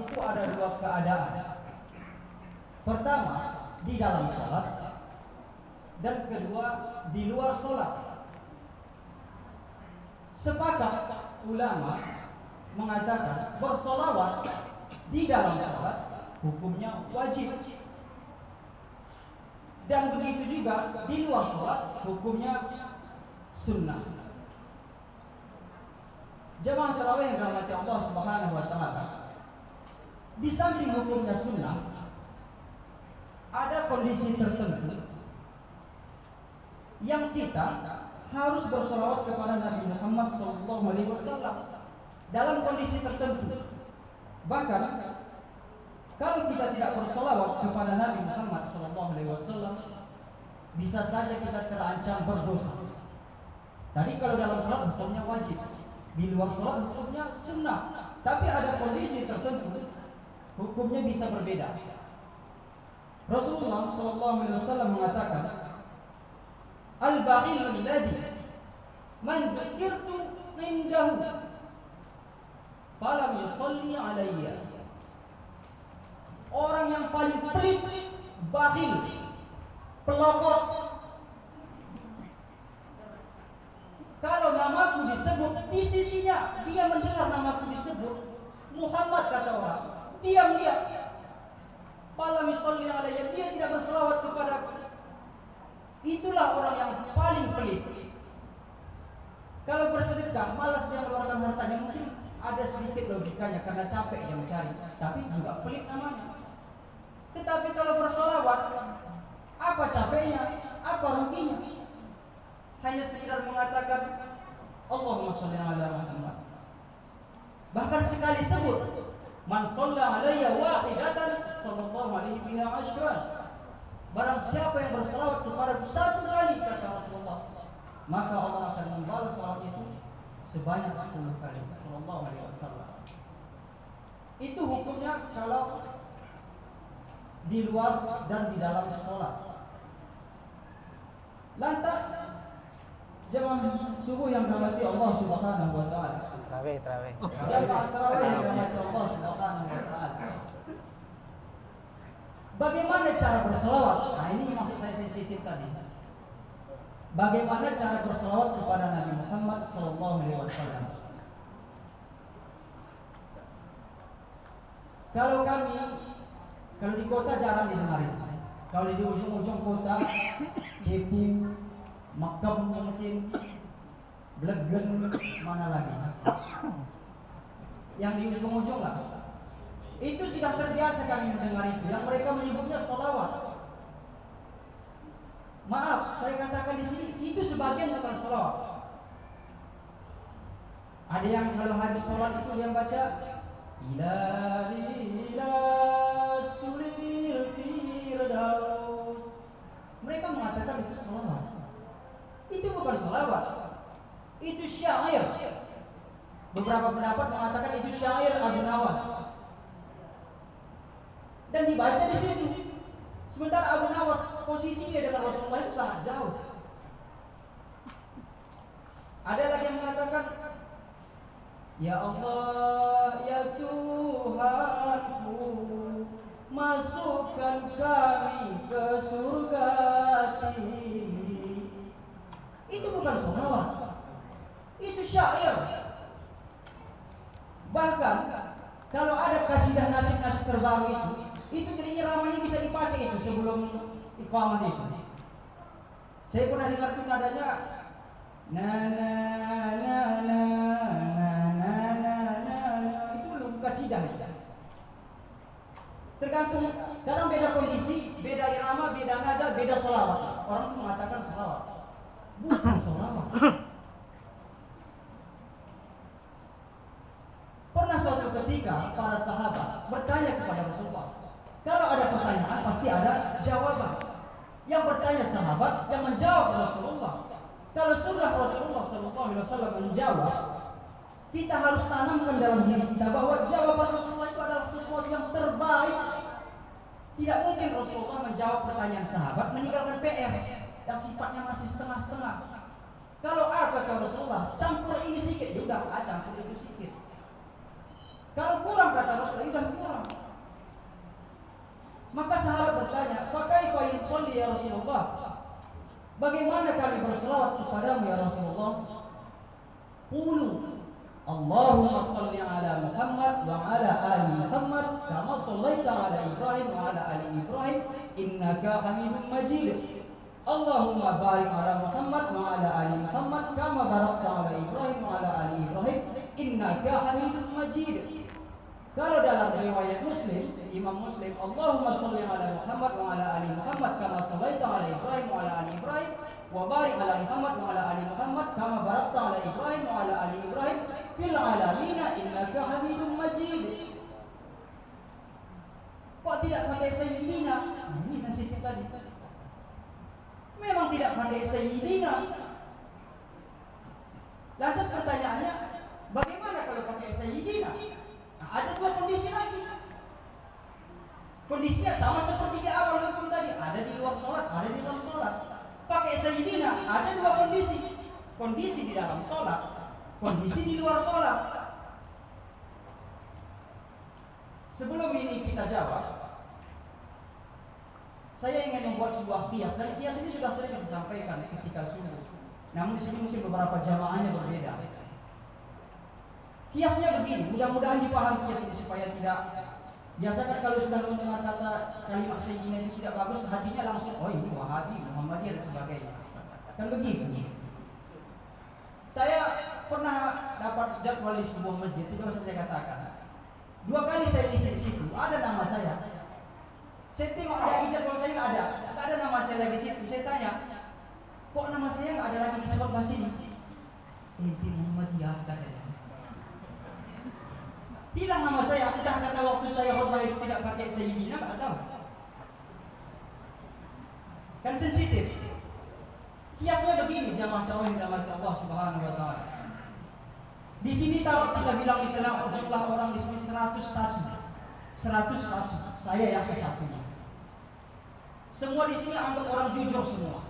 itu ada dua keadaan. Pertama, di dalam sholat, dan kedua, di luar sholat. Sepakat ulama mengatakan bersolawat di dalam sholat hukumnya wajib, dan begitu juga di luar sholat hukumnya sunnah. Jemaah tarawih yang dirahmati Allah Subhanahu wa taala, di samping hukumnya sunnah, ada kondisi tertentu yang kita harus bersolawat kepada Nabi Muhammad SAW dalam kondisi tertentu. Bahkan kalau kita tidak bersolawat kepada Nabi Muhammad SAW, bisa saja kita terancam berdosa. Tadi kalau dalam sholat hukumnya wajib, di luar sholat hukumnya sunnah. Tapi ada kondisi tertentu hukumnya bisa berbeda. Rasulullah SAW mengatakan, al-bakhil alladhi man dzukirtu indahu falam yusalli alayya. Orang yang paling pelit, bakhil, pelokot, kalau namaku disebut di sisinya, dia mendengar namaku disebut Muhammad, kata orang, diam dia. Falam yusalli alayya, dia tidak berselawat kepadaku. Itulah orang yang paling pelit. Kalau bersedekah, malas dia mengeluarkan hartanya, mungkin ada sedikit logikanya karena capek dia mencari, tapi juga pelit namanya. Tetapi kalau bersolawat, apa capeknya, apa ruginya? Hanya sekedar mengatakan Allahumma sholli ala Muhammad. Bahkan sekali sebut, man shalla alayya wahidatan sallallahu alaihi biha asyran. Barang siapa yang berselawat kepadaku satu kali, kata Rasulullah, maka Allah akan membalas salawat itu sebanyak 10 kali. Sallallahu alaihi wasallam. Itu hukumnya kalau di luar dan di dalam sholat. Lantas jemaah subuh yang dirahmati Allah Subhanahu wa taala. Tarawih. Jemaah tarawih yang dirahmati Allah Subhanahu wa taala. Bagaimana cara berselawat? Nah, ini maksud saya sensitif tadi. Bagaimana cara berselawat kepada Nabi Muhammad SAW? Kalau di kota jarang didengar. Kalau di ujung-ujung kota, Cepu, Makam mungkin, Blegen, mana lagi? Yang di ujung-ujung lah. Itu sudah terbiasa kami mendengar itu. Yang mereka menyebutnya sholawat. Maaf, saya katakan di sini itu sebagian bukan sholawat. Ada yang kalau habis sholat itu dia baca Firdaus. Mereka mengatakan itu sholawat. Itu bukan sholawat. Itu syair. Beberapa pendapat mengatakan itu syair Abu Nawas. Dan dibaca di sini. Sementara Abu Nawas posisinya dengan Rasulullah itu sangat jauh. Ada lagi yang mengatakan, ya Allah, ya Tuhanku, masukkan kami ke surga ini. Itu bukan sholawat. Itu syair. Bahkan kalau ada kasidah nasib-nasib terbaru itu jadi iramanya bisa dipakai itu sebelum iqamah itu. Saya pernah dengar itu nadanya na na na na na na na, itu belum kasidah. Tergantung, kadang beda kondisi, beda irama, beda nada, beda sholawat. Orang itu mengatakan sholawat, bukan sholawat. Pernah suatu ketika para sahabat bertanya kepada Rasulullah. Kalau ada pertanyaan pasti ada jawaban. Yang bertanya sahabat, yang menjawab Rasulullah. Kalau sudah Rasulullah SAW menjawab, kita harus tanamkan dalam diri kita bahwa jawaban Rasulullah itu adalah sesuatu yang terbaik. Tidak mungkin Rasulullah menjawab pertanyaan sahabat meninggalkan PR yang sifatnya masih setengah-setengah. Kalau apa kata Rasulullah, campur ini sedikit, juga campur itu sedikit. Kalau kurang kata Rasulullah, lagi udah kurang. Maka sahabat bertanya, "Fakaifa yusalli ya Rasulullah?" Bagaimana kami berselawat kepadamu ya Rasulullah? Qulu Allahumma salli ala Muhammad wa ala ali Muhammad kama sallaita ala Ibrahim wa ala ali Ibrahim innaka Hamidum Majid. Allahumma barik ala Muhammad wa ala ali Muhammad kama barakta ala Ibrahim wa ala ali Ibrahim innaka Hamidum Majid. Kalau dalam riwayat Muslim, Imam Muslim, Allahumma sholli ala Muhammad wa ala ali Muhammad kama shallaita ala Ibrahim wa ala ali Ibrahim wa barik ala Muhammad wa ala ali Muhammad kama barakta ala Ibrahim wa ala ali Ibrahim fil alamin innaka Hamidum Majid. Kok tidak pakai sayyidina? Ini sensitif tadi. Memang tidak pakai sayyidina. Lantas pertanyaannya, bagaimana kalau pakai sayyidina? Ada dua kondisi lagi. Kondisinya sama seperti di awal hukum tadi. Ada di luar sholat, ada di dalam sholat. Pakai sayyidina, ada dua kondisi. Kondisi di dalam sholat, kondisi di luar sholat. Sebelum ini kita jawab, saya ingin membuat sebuah kias. Dan kias ini sudah sering disampaikan ketika subuh. Namun di sini mungkin beberapa jamaahnya berbeda. Kiasnya begini, mudah-mudahan dipahami kias ini supaya tidak. Biasakan kalau sudah mendengar kata kalimat sayyidina ini tidak bagus, hatinya langsung, oh ini Wahabi, Muhammadiyah dan sebagainya. Kan begitu. Saya pernah dapat jadwal di sebuah masjid, itu harus saya katakan. 2 kali saya isi di situ, ada nama saya. Saya tengok dari jadwal saya nggak ada nama saya lagi di situ. Saya tanya, kok nama saya nggak ada lagi di sebelah sini? Inti Muhammadiyah katanya. Hilang nama saya, entah kata waktu saya khutbah itu tidak pakai sayyidina, nggak tahu. Kan sensitif. Kiasnya begini, jamaah tarawih dalam Allah Subhanahu wa taala. Di sini kalau kita bilang misalnya jumlah orang di sini 101. Saya yang ke satunya. Semua di sini anggap orang jujur semua.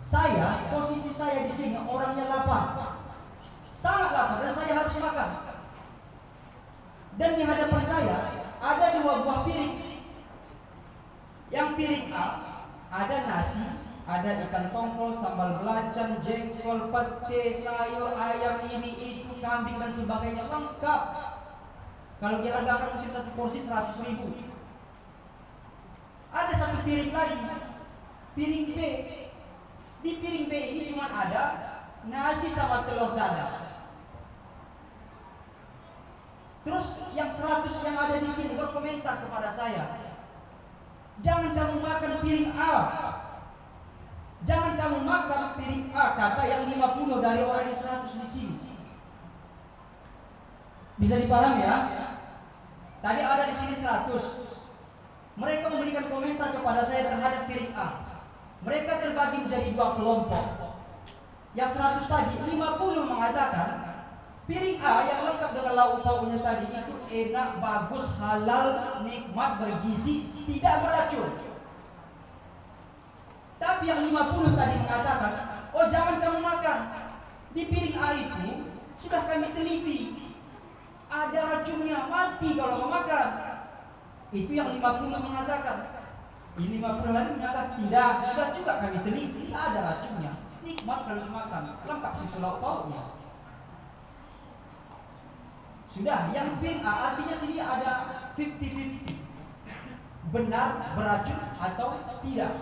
Saya, posisi saya di sini orangnya lapar. Sangat lapar dan saya harus makan. Dan di hadapan saya ada 2 buah piring. Yang piring A ada nasi, ada ikan tongkol, sambal belacan, jengkol, pete, sayur, ayam, ini, itu, kambing dan sebagainya, lengkap. Kalau dihargakan mungkin 1 porsi 100.000. Ada 1 piring lagi, piring B. Di piring B ini cuma ada nasi sama telur dadar. Terus yang 100 yang ada di sini berkomentar kepada saya, jangan kamu makan piring A, jangan kamu makan piring A, kata yang 50 dari orang yang 100 di sini. Bisa dipahami ya? Tadi ada di sini 100. Mereka memberikan komentar kepada saya terhadap piring A. Mereka terbagi menjadi 2 kelompok. Yang 100 tadi 50 mengatakan piring A yang lengkap dengan lauk pauknya tadi itu enak, bagus, halal, nikmat, bergizi, tidak beracun. Tapi yang 50 tadi mengatakan, oh jangan kamu makan. Di piring A itu sudah kami teliti, ada racunnya, mati kalau kamu makan. Itu yang 50 mengatakan. Ini 50 lagi mengatakan tidak, sudah juga kami teliti, ada racunnya, nikmat kalau dimakan, lengkap situ lauk pauknya. Sudah, yang piring A artinya sini ada 50-50. Benar beracun atau tidak.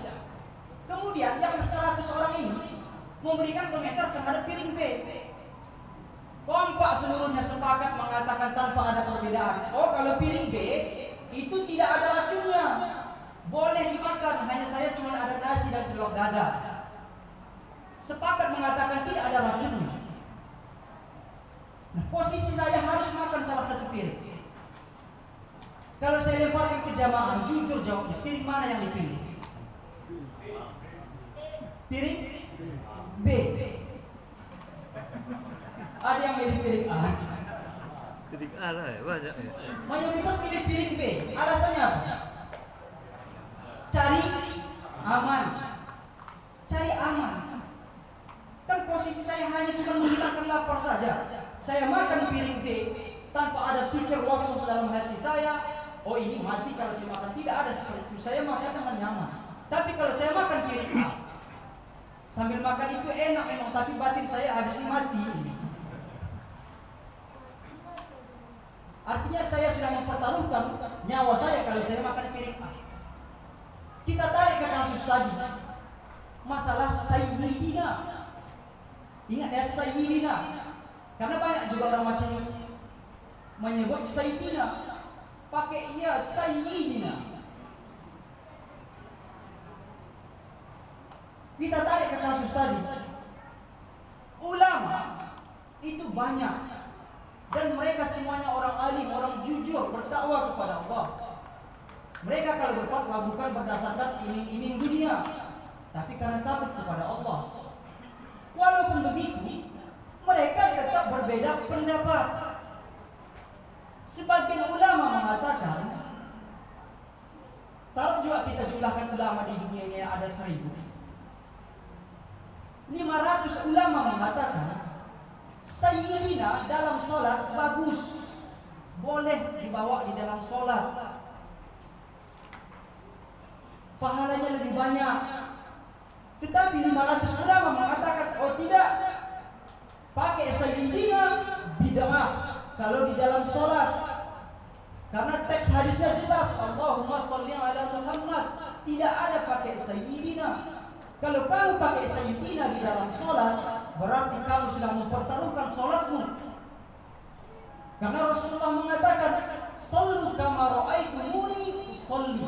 Kemudian yang 100 orang ini memberikan komentar terhadap piring B. Kompak seluruhnya sepakat mengatakan tanpa ada perbedaan. Oh, kalau piring B itu tidak ada racunnya, boleh dimakan, hanya saya cuma ada nasi dan telur dadar. Sepakat mengatakan tidak ada racunnya. Nah, posisi saya harus makan salah satu piring. Kalau saya lemparkan ke jamaah, jujur jawabnya, piring mana yang dipilih? Piring B. Ada yang pilih piring A. Piring A lah ya, banyak ya. Mayoritas pilih piring B. Alasannya apa? Cari aman. Cari aman. Kan posisi saya hanya cuma menghilangkan lapar saja. Saya makan piring B, tanpa ada pikir was-was dalam hati saya, oh ini mati kalau saya makan. Tidak ada seperti itu. Saya makan dengan nyaman. Tapi kalau saya makan piring A, sambil makan itu enak memang, tapi batin saya habisnya mati. Artinya saya sedang mempertaruhkan nyawa saya kalau saya makan piring A. Kita tarik ke kasus tadi, masalah sayyidina. Ingat ya, sayyidina. Karena banyak juga orang masih menyebut sayyidina, pakai iya sayyidina. Kita tarik ke kasus tadi. Ulama itu banyak, dan mereka semuanya orang alim, orang jujur, bertakwa kepada Allah. Mereka kalau berfatwa bukan berdasarkan iming-iming dunia, tapi karena takut kepada Allah. Walaupun begitu, mereka tetap berbeda pendapat. Sebagian ulama mengatakan, taruh juga kita jumlahkan ulama di dunia ini ada 1.000. 500 ulama mengatakan sayyidina dalam sholat bagus, boleh dibawa di dalam sholat, pahalanya lebih banyak. Tetapi 500 ulama mengatakan, oh tidak, pakai sayyidina bid'ah kalau di dalam sholat, karena teks hadisnya jelas, Allahumma sholli ala Muhammad, tidak ada pakai sayyidina. Kalau kamu pakai sayyidina di dalam sholat, berarti kamu sedang mempertaruhkan sholatmu. Karena Rasulullah mengatakan, "Shallu kama ra'aitumuni usolli."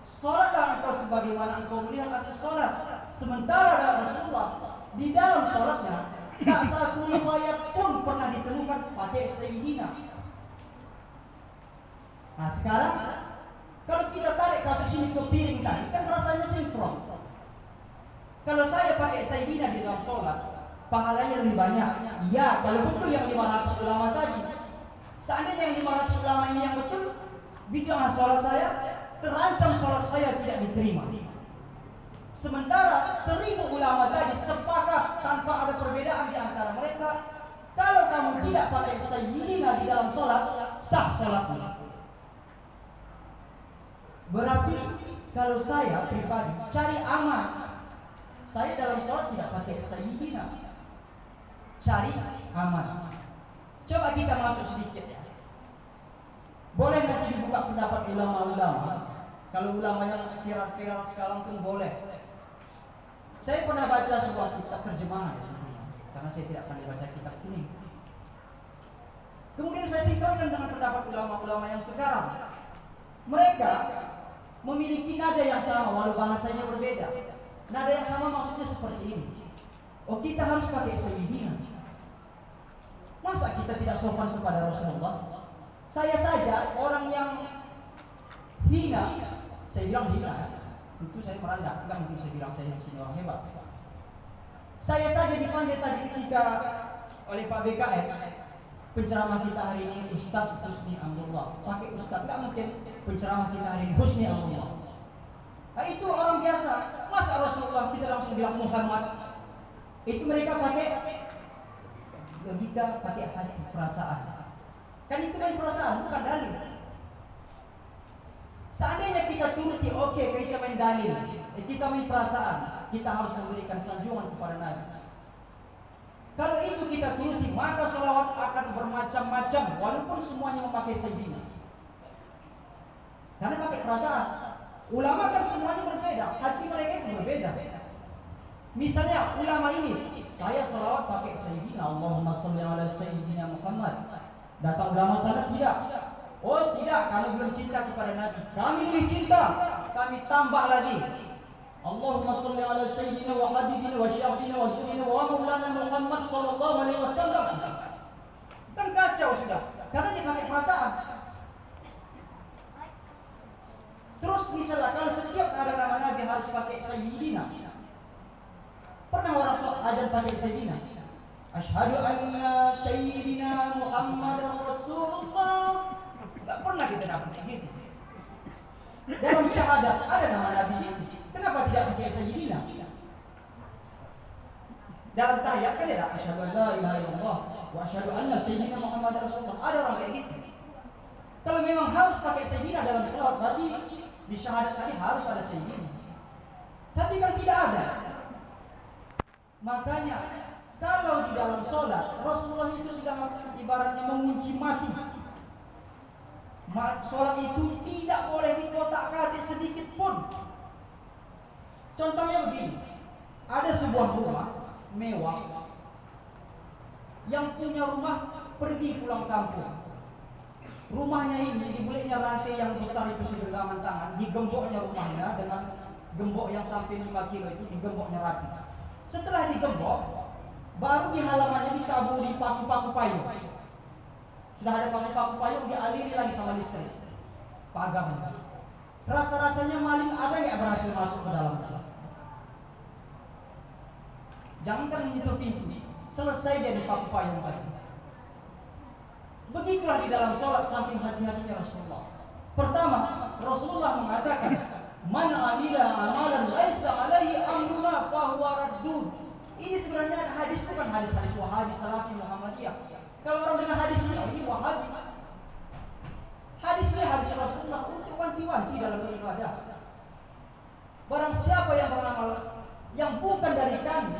Sholatlah engkau sebagaimana engkau melihat aku sholat. Sementara dari Rasulullah di dalam sholatnya tak satu riwayat pun pernah ditemukan pakai sayyidina. Nah sekarang kalau kita tarik kasus ini ke piring tadi, kan rasanya sinkron. Kalau saya pakai sayyidina di dalam sholat, pahalanya lebih banyak. Iya, kalau betul yang 500 ulama tadi. Seandainya yang 500 ulama ini yang betul, bid'ah sholat saya, terancam sholat saya tidak diterima. Sementara 1.000 ulama tadi sepakat tanpa ada perbedaan di antara mereka, kalau kamu tidak pakai sayyidina di dalam sholat, sah sholatmu. Berarti kalau saya pribadi cari aman, saya dalam sholat tidak pakai sayyidina, cari aman. Coba kita masuk sedikit ya. Boleh nanti dibuka pendapat ulama-ulama. Kalau ulama yang viral-viral sekarang pun boleh. Saya pernah baca sebuah kitab terjemahan, karena saya tidak akan baca kitab ini. Kemudian saya sinkronkan dengan pendapat ulama-ulama yang sekarang. Mereka memiliki nada yang sama walau bahasanya berbeda. Nada yang sama maksudnya seperti ini. Oh, kita harus pakai sayyidina. Masa kita tidak sopan kepada Rasulullah? Saya saja orang yang hina, saya bilang hina, itu saya merendah, enggak mungkin saya bilang saya di sini orang hebat. Saya saja dipanggil tadi ketika oleh Pak BKM, penceramah kita hari ini Ustaz Husni Abdullah. Pakai Ustaz, enggak mungkin penceramah kita hari ini Husni Abdullah. Nah, itu orang biasa. Masa Rasulullah kita langsung bilang Muhammad? Itu mereka pakai logika, pakai hati, perasaan. Kan itu kan perasaan, bukan dalil. Seandainya kita turuti, oke, kita main dalil, kita main perasaan, kita harus memberikan sanjungan kepada Nabi. Kalau itu kita turuti, maka salawat akan bermacam-macam, walaupun semuanya memakai sayyidina. Karena pakai perasaan. Ulama kan semuanya berbeda, hati mereka itu berbeda. Misalnya ulama ini, saya salawat pakai sayyidina, Allahumma sholli ala sayyidina Muhammad. Datang ulama sana tidak. Oh tidak, kami belum cinta kepada Nabi. Kami lebih cinta. Kami tambah lagi. Allahumma sholli ala sayyidina wa habibina wa syafiina wa zurina wa maulana Muhammad sallallahu alaihi wasallam. Kan kacau sudah. Karena dia pakai perasaan. Terus misalnya kalau setiap ada nama Nabi harus pakai sayyidina. Pernah orang sholat azan pakai sayyidina? Asyhadu anna sayyidina Muhammadar Rasulullah. Tidak pernah kita dapat begitu. Dalam syahadat ada nama Nabi sini. Kenapa tidak pakai sayyidina? Dalam tahiyat kan ada asyhadu an la ilaha illallah wa asyhadu anna sayyidina Muhammad Rasulullah. Ada orang kayak gitu. Kalau memang harus pakai sayyidina dalam sholat, berarti di syahadat tadi harus ada sayyidina. Tapi kan tidak ada. Makanya kalau di dalam sholat Rasulullah itu sudah ibaratnya mengunci mati. Sholat itu tidak boleh dikotak-katik sedikit pun. Contohnya begini, ada sebuah rumah mewah yang punya rumah pergi pulang kampung. Rumahnya ini dibelinya rantai yang besar itu segenggaman tangan, digemboknya rumahnya dengan gembok yang sampai 5 kilo itu, digemboknya rapi. Setelah digembok, baru di halamannya ditaburi paku-paku payung. Sudah ada paku-paku payung, dialiri lagi sama listrik pagar. Rasa-rasanya maling ada nggak berhasil masuk ke dalam? Jangankan menyentuh pintu, selesai jadi paku payung tadi. Begitulah di dalam sholat, saking hati-hatinya Rasulullah. Pertama, Rasulullah mengatakan, man amila amalan laisa alaihi amruna fahuwa raddun. Ini sebenarnya hadis bukan hadis-hadis Wahabi, Salafi, Muhammadiyah. Kalau orang dengan hadis ini Wahabi. Hadis ini hadis Rasulullah untuk wanti-wanti dalam beribadah. Barang siapa yang beramal yang bukan dari kami,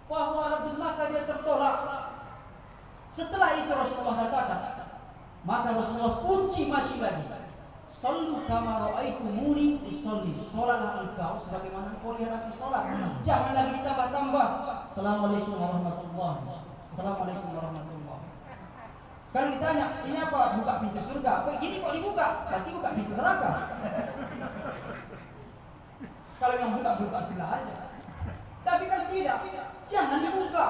fahuwa raddun, maka dia tertolak. Setelah itu Rasulullah katakan, maka Rasulullah kunci masih lagi. Sallu kama ra'aitumuni usolli. Sholatlah engkau sebagaimana engkau lihat aku sholat. Jangan lagi ditambah-tambah. Assalamualaikum warahmatullahi wabarakatuh. Assalamualaikum warahmatullahi wabarakatuh. Kalau ditanya, ini apa? Buka pintu surga. Kok gini kok dibuka? Berarti buka pintu neraka. Kalau yang buka sebelah aja. Tapi kan tidak. Jangan dibuka.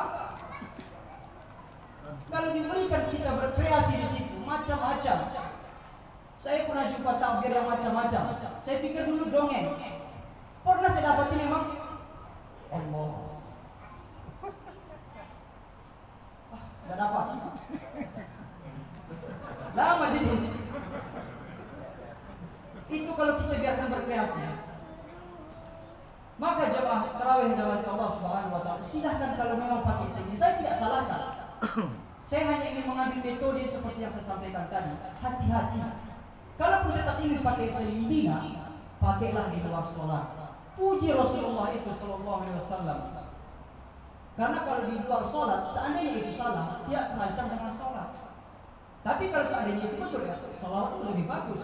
Kalau diberikan kita berkreasi di situ macam-macam. Saya pernah jumpa takbir yang macam-macam. Saya pikir dulu dongeng. Pernah saya dapat ini memang Allah. Enggak dapat. Lama jadi. Itu kalau kita biarkan berkreasi. Maka jemaah tarawih dengan Allah Subhanahu wa taala, silahkan kalau memang pakai ini. Saya tidak salahkan. Saya hanya ingin mengambil metode seperti yang saya sampaikan tadi. Hati-hati. Kalau tetap ingin pakai sayyidina, pakailah di luar sholat. Puji Rasulullah itu Sallallahu Alaihi Wasallam. Karena kalau di luar sholat, seandainya itu salah, dia terancam dengan sholat. Tapi kalau seandainya itu betul, ya, sholat itu lebih bagus.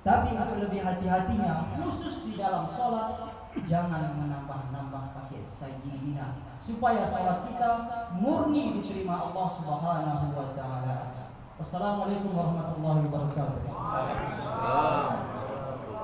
Tapi untuk lebih hati-hatinya, khusus di dalam sholat, jangan menambah-nambah pakai sayyidina, supaya sholat kita murni diterima Allah Subhanahu wa taala. Wassalamualaikum warahmatullahi wabarakatuh.